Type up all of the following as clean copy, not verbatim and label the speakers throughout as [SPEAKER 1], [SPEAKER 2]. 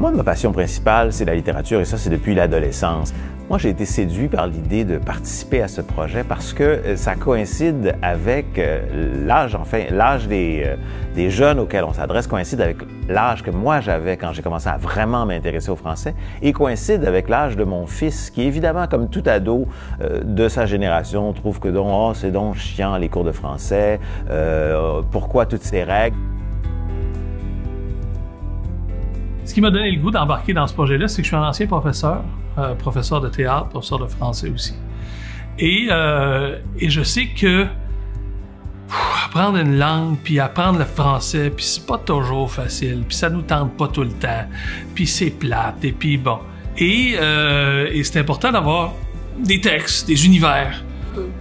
[SPEAKER 1] Moi, ma passion principale, c'est la littérature et ça, c'est depuis l'adolescence. Moi, j'ai été séduit par l'idée de participer à ce projet parce que ça coïncide avec l'âge, enfin, l'âge des jeunes auxquels on s'adresse coïncide avec l'âge que moi j'avais quand j'ai commencé à vraiment m'intéresser au français et coïncide avec l'âge de mon fils qui, évidemment, comme tout ado de sa génération, trouve que donc, oh, c'est donc chiant les cours de français, pourquoi toutes ces règles?
[SPEAKER 2] Ce qui m'a donné le goût d'embarquer dans ce projet-là, c'est que je suis un ancien professeur, professeur de théâtre, professeur de français aussi. Et je sais que apprendre une langue, puis apprendre le français, puis c'est pas toujours facile, puis ça nous tente pas tout le temps, puis c'est plate, et puis bon. Et c'est important d'avoir des textes, des univers,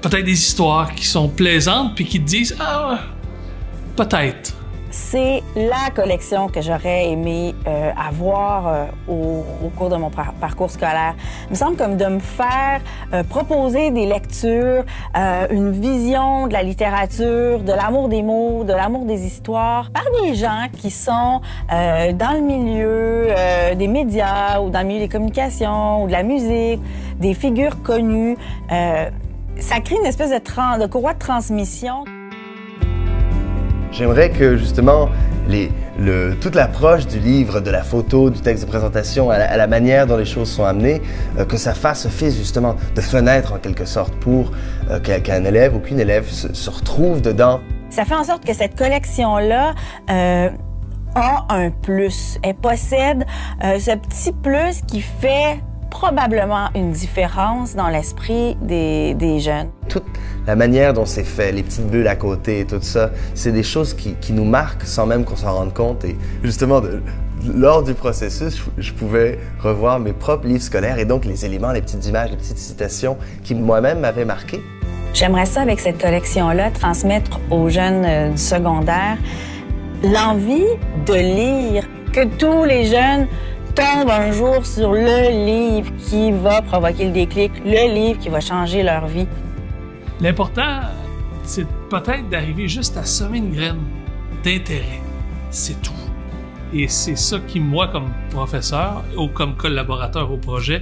[SPEAKER 2] peut-être des histoires qui sont plaisantes, puis qui te disent « Ah, peut-être ».
[SPEAKER 3] C'est la collection que j'aurais aimé avoir au cours de mon parcours scolaire. Il me semble comme de me faire proposer des lectures, une vision de la littérature, de l'amour des mots, de l'amour des histoires, par des gens qui sont dans le milieu des médias ou dans le milieu des communications ou de la musique, des figures connues. Ça crée une espèce de courroie de transmission.
[SPEAKER 4] J'aimerais que, justement, toute l'approche du livre, de la photo, du texte de présentation, à la manière dont les choses sont amenées, que ça fasse office, justement, de fenêtre, en quelque sorte, pour qu'un élève ou qu'une élève se retrouve dedans.
[SPEAKER 3] Ça fait en sorte que cette collection-là a un plus. Elle possède ce petit plus qui fait probablement une différence dans l'esprit des jeunes.
[SPEAKER 4] Toute la manière dont c'est fait, les petites bulles à côté et tout ça, c'est des choses qui nous marquent sans même qu'on s'en rende compte. Et justement, lors du processus, je pouvais revoir mes propres livres scolaires et donc les éléments, les petites images, les petites citations qui moi-même m'avaient marqué.
[SPEAKER 3] J'aimerais ça, avec cette collection-là, transmettre aux jeunes du secondaire l'envie de lire, que tous les jeunes tombent un jour sur le livre qui va provoquer le déclic, le livre qui va changer leur vie.
[SPEAKER 2] L'important, c'est peut-être d'arriver juste à semer une graine d'intérêt. C'est tout. Et c'est ça qui, moi, comme professeur ou comme collaborateur au projet,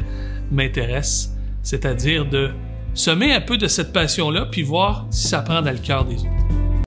[SPEAKER 2] m'intéresse. C'est-à-dire de semer un peu de cette passion-là puis voir si ça prend dans le cœur des autres.